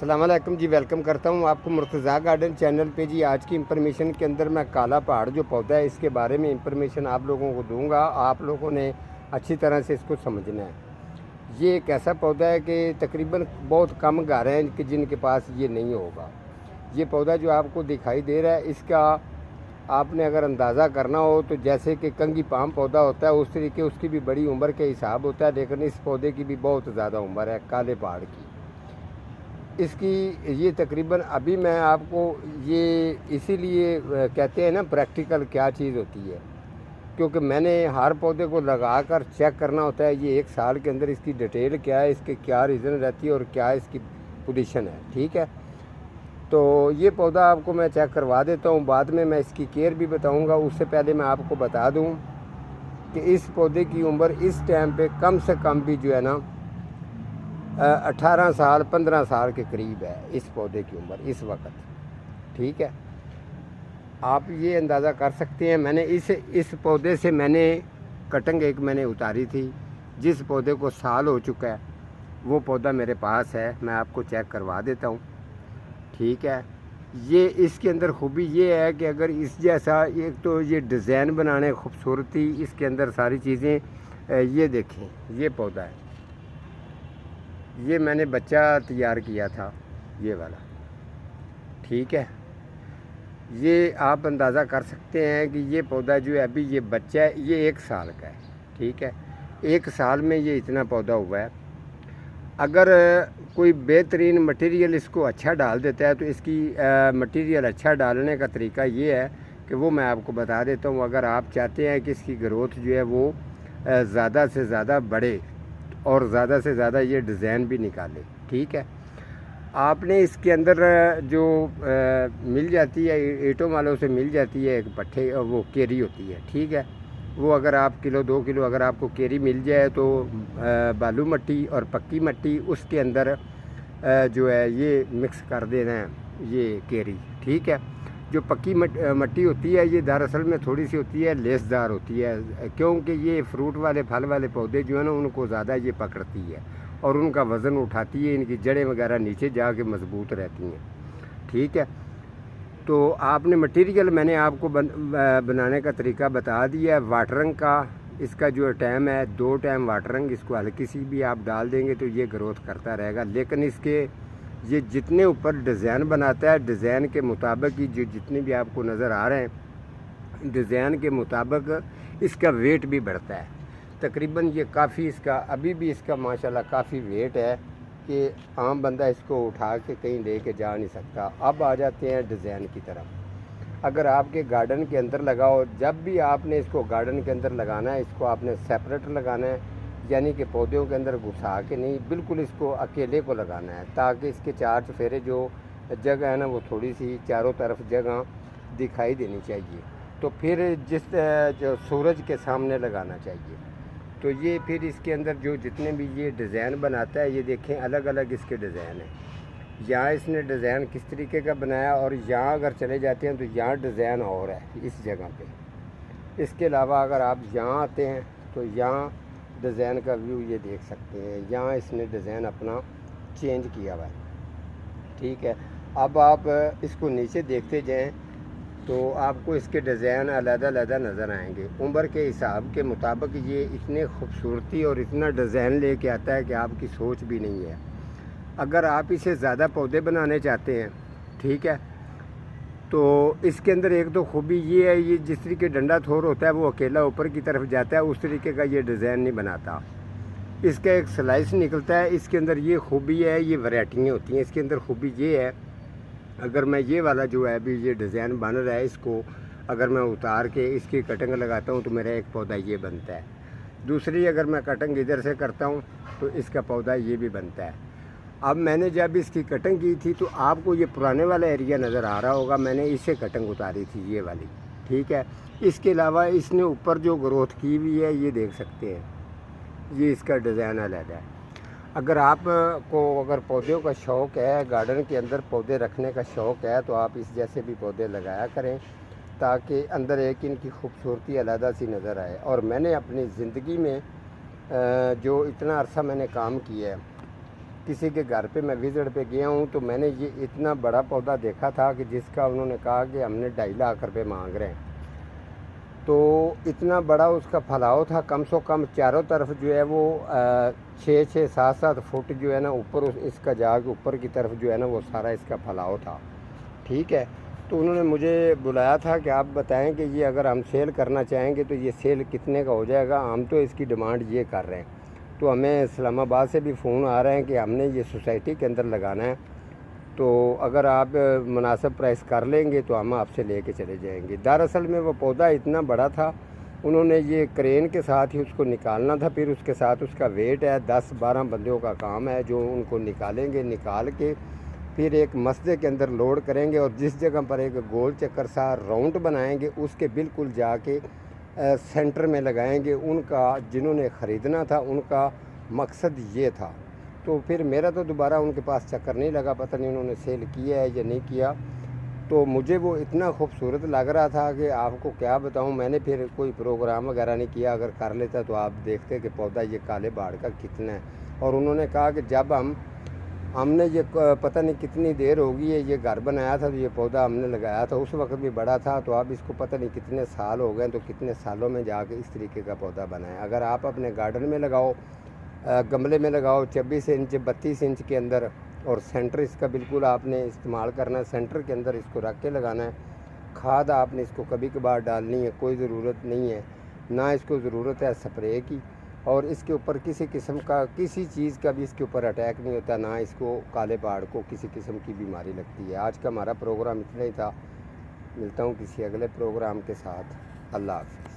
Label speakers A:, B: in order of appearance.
A: السلام علیکم جی، ویلکم کرتا ہوں آپ کو مرتضیٰ گارڈن چینل پہ جی۔ آج کی انفارمیشن کے اندر میں کالا پہاڑ جو پودا ہے اس کے بارے میں انفارمیشن آپ لوگوں کو دوں گا۔ آپ لوگوں نے اچھی طرح سے اس کو سمجھنا ہے۔ یہ ایک ایسا پودا ہے کہ تقریباً بہت کم گھر ہیں کہ جن کے پاس یہ نہیں ہوگا۔ یہ پودا جو آپ کو دکھائی دے رہا ہے، اس کا آپ نے اگر اندازہ کرنا ہو تو جیسے کہ کنگھی پام پودا ہوتا ہے اس طریقے اس کی بھی بڑی عمر کے حساب ہوتا ہے، لیکن اس پودے کی بھی بہت زیادہ عمر ہے کالے پہاڑ کی۔ اس کی یہ تقریباً ابھی میں آپ کو یہ اسی لیے کہتے ہیں نا پریکٹیکل کیا چیز ہوتی ہے، کیونکہ میں نے ہر پودے کو لگا کر چیک کرنا ہوتا ہے یہ ایک سال کے اندر اس کی ڈیٹیل کیا ہے، اس کے کیا ریزن رہتی ہے اور کیا اس کی پوزیشن ہے، ٹھیک ہے۔ تو یہ پودا آپ کو میں چیک کروا دیتا ہوں، بعد میں اس کی کیئر بھی بتاؤں گا۔ اس سے پہلے میں آپ کو بتا دوں کہ اس پودے کی عمر اس ٹائم پہ کم سے کم بھی جو ہے نا 18 سال 15 سال کے قریب ہے اس پودے کی عمر اس وقت، ٹھیک ہے۔ آپ یہ اندازہ کر سکتے ہیں، میں نے اس پودے سے میں نے کٹنگ ایک میں نے اتاری تھی، جس پودے کو سال ہو چکا ہے وہ پودا میرے پاس ہے، میں آپ کو چیک کروا دیتا ہوں، ٹھیک ہے۔ یہ اس کے اندر خوبی یہ ہے کہ اگر اس جیسا ایک تو یہ ڈیزائن بنانے خوبصورتی اس کے اندر ساری چیزیں، یہ دیکھیں یہ پودا ہے، یہ میں نے بچہ تیار کیا تھا یہ والا، ٹھیک ہے۔ یہ آپ اندازہ کر سکتے ہیں کہ یہ پودا جو ہے ابھی یہ بچہ ہے، یہ 1 سال کا ہے، ٹھیک ہے۔ 1 سال میں یہ اتنا پودا ہوا ہے۔ اگر کوئی بہترین مٹیریل اس کو اچھا ڈال دیتا ہے تو اس کی مٹیریل اچھا ڈالنے کا طریقہ یہ ہے کہ وہ میں آپ کو بتا دیتا ہوں۔ اگر آپ چاہتے ہیں کہ اس کی گروتھ جو ہے وہ زیادہ سے زیادہ بڑھے اور زیادہ سے زیادہ یہ ڈیزائن بھی نکالے، ٹھیک ہے، آپ نے اس کے اندر جو مل جاتی ہے اینٹوں والوں سے مل جاتی ہے ایک پٹھے، وہ کیری ہوتی ہے، ٹھیک ہے۔ وہ اگر آپ کلو 2 کلو اگر آپ کو کیری مل جائے تو بالو مٹی اور پکی مٹی اس کے اندر جو ہے یہ مکس کر دینا ہے یہ کیری، ٹھیک ہے۔ جو پکی مٹی ہوتی ہے یہ دراصل میں تھوڑی سی ہوتی ہے لیس دار ہوتی ہے، کیونکہ یہ فروٹ والے پھل والے پودے جو ہیں نا ان کو زیادہ یہ پکڑتی ہے اور ان کا وزن اٹھاتی ہے، ان کی جڑیں وغیرہ نیچے جا کے مضبوط رہتی ہیں، ٹھیک ہے۔ تو آپ نے مٹیریل میں نے آپ کو بنانے کا طریقہ بتا دیا ہے۔ واٹرنگ کا اس کا جو ٹائم ہے 2 ٹائم واٹرنگ، اس کو ہلکی سی بھی آپ ڈال دیں گے تو یہ گروتھ کرتا رہے گا، لیکن اس کے یہ جتنے اوپر ڈیزائن بناتا ہے ڈیزائن کے مطابق ہی جو جتنے بھی آپ کو نظر آ رہے ہیں ڈیزائن کے مطابق اس کا ویٹ بھی بڑھتا ہے۔ تقریباً یہ کافی اس کا ابھی بھی اس کا ماشاءاللہ کافی ویٹ ہے کہ عام بندہ اس کو اٹھا کے کہیں لے کے جا نہیں سکتا۔ اب آ جاتے ہیں ڈیزائن کی طرف۔ اگر آپ کے گارڈن کے اندر لگاؤ، جب بھی آپ نے اس کو گارڈن کے اندر لگانا ہے اس کو آپ نے سیپریٹ لگانا ہے، یعنی کہ پودوں کے اندر گھسا کے نہیں، بالکل اس کو اکیلے کو لگانا ہے تاکہ اس کے 4 چفیرے جو جگہ ہے نا وہ تھوڑی سی چاروں طرف جگہ دکھائی دینی چاہیے، تو پھر جو سورج کے سامنے لگانا چاہیے۔ تو یہ پھر اس کے اندر جو جتنے بھی یہ ڈیزائن بناتا ہے یہ دیکھیں الگ الگ اس کے ڈیزائن ہیں۔ یہاں اس نے ڈیزائن کس طریقے کا بنایا اور یہاں اگر چلے جاتے ہیں تو یہاں ڈیزائن اور ہے اس جگہ پہ۔ اس کے علاوہ اگر آپ یہاں آتے ہیں تو یہاں ڈیزائن کا ویو یہ دیکھ سکتے ہیں، یہاں اس نے ڈیزائن اپنا چینج کیا ہوا ہے، ٹھیک ہے۔ اب آپ اس کو نیچے دیکھتے جائیں تو آپ کو اس کے ڈیزائن علیحدہ علیحدہ نظر آئیں گے۔ عمر کے حساب کے مطابق یہ اتنے خوبصورتی اور اتنا ڈیزائن لے کے آتا ہے کہ آپ کی سوچ بھی نہیں ہے۔ اگر آپ اسے زیادہ پودے بنانے چاہتے ہیں، ٹھیک ہے، تو اس کے اندر ایک تو خوبی یہ ہے، یہ جس طریقے ڈنڈا تھور ہوتا ہے وہ اکیلا اوپر کی طرف جاتا ہے، اس طریقے کا یہ ڈیزائن نہیں بناتا۔ اس کا ایک سلائس نکلتا ہے، اس کے اندر یہ خوبی ہے، یہ ورائٹیاں ہوتی ہیں۔ اس کے اندر خوبی یہ ہے، اگر میں یہ والا جو ہے ابھی یہ ڈیزائن بن رہا ہے اس کو اگر میں اتار کے اس کی کٹنگ لگاتا ہوں تو میرا ایک پودا یہ بنتا ہے، دوسری اگر میں کٹنگ ادھر سے کرتا ہوں تو اس کا پودا یہ بھی بنتا ہے۔ اب میں نے جب اس کی کٹنگ کی تھی تو آپ کو یہ پرانے والا ایریا نظر آ رہا ہوگا، میں نے اس سے کٹنگ اتاری تھی یہ والی، ٹھیک ہے۔ اس کے علاوہ اس نے اوپر جو گروتھ کی ہوئی ہے یہ دیکھ سکتے ہیں، یہ اس کا ڈیزائن علیحدہ ہے۔ اگر آپ کو اگر پودوں کا شوق ہے، گارڈن کے اندر پودے رکھنے کا شوق ہے تو آپ اس جیسے بھی پودے لگایا کریں تاکہ اندر ایک ان کی خوبصورتی علیحدہ سی نظر آئے۔ اور میں نے اپنی زندگی میں جو اتنا عرصہ میں نے کام کیا ہے کسی کے گھر پہ میں وزٹ پہ گیا ہوں تو میں نے یہ اتنا بڑا پودا دیکھا تھا کہ جس کا انہوں نے کہا کہ ہم نے 2.5 لاکھ روپے مانگ رہے ہیں. تو اتنا بڑا اس کا پھیلاؤ تھا، کم سے کم چاروں طرف جو ہے وہ 6-7 فٹ جو ہے نا اوپر اس کا جا کے اوپر کی طرف جو ہے نا وہ سارا اس کا پھیلاؤ تھا. ٹھیک ہے. تو انہوں نے مجھے بلایا تھا کہ آپ بتائیں کہ یہ اگر ہم سیل کرنا چاہیں گے تو یہ سیل کتنے کا ہو جائے گا. ہم تو اس کی ڈیمانڈ یہ کر رہے ہیں. تو ہمیں اسلام آباد سے بھی فون آ رہے ہیں کہ ہم نے یہ سوسائٹی کے اندر لگانا ہے، تو اگر آپ مناسب پرائس کر لیں گے تو ہم آپ سے لے کے چلے جائیں گے. دراصل میں وہ پودا اتنا بڑا تھا، انہوں نے یہ کرین کے ساتھ ہی اس کو نکالنا تھا، پھر اس کے ساتھ اس کا ویٹ ہے 10-12 بندوں کا کام ہے جو ان کو نکالیں گے، نکال کے پھر ایک مسئلے کے اندر لوڈ کریں گے اور جس جگہ پر ایک گول چکر سا راؤنڈ بنائیں گے اس کے بالکل جا کے سینٹر میں لگائیں گے. ان کا جنہوں نے خریدنا تھا ان کا مقصد یہ تھا. تو پھر میرا تو دوبارہ ان کے پاس چکر نہیں لگا، پتہ نہیں انہوں نے سیل کیا ہے یا نہیں کیا. تو مجھے وہ اتنا خوبصورت لگ رہا تھا کہ آپ کو کیا بتاؤں. میں نے پھر کوئی پروگرام وغیرہ نہیں کیا، اگر کر لیتا تو آپ دیکھتے کہ پودا یہ کالے باڑ کا کتنا ہے. اور انہوں نے کہا کہ جب ہم نے یہ پتہ نہیں کتنی دیر ہوگی ہے یہ گھر بنایا تھا تو یہ پودا ہم نے لگایا تھا اس وقت بھی بڑا تھا، تو اب اس کو پتہ نہیں کتنے سال ہو گئے، تو کتنے سالوں میں جا کے اس طریقے کا پودا بنایا. اگر آپ اپنے گارڈن میں لگاؤ، گملے میں لگاؤ 26 انچ 32 انچ کے اندر، اور سینٹر اس کا بالکل آپ نے استعمال کرنا ہے، سینٹر کے اندر اس کو رکھ کے لگانا ہے. کھاد آپ نے اس کو کبھی کبھار ڈالنی ہے، کوئی ضرورت نہیں ہے، نہ اس کو ضرورت ہے سپرے کی. اور اس کے اوپر کسی قسم کا کسی چیز کا بھی اس کے اوپر اٹیک نہیں ہوتا، نہ اس کو کالے باڑ کو کسی قسم کی بیماری لگتی ہے. آج کا ہمارا پروگرام اتنا ہی تھا. ملتا ہوں کسی اگلے پروگرام کے ساتھ. اللہ حافظ.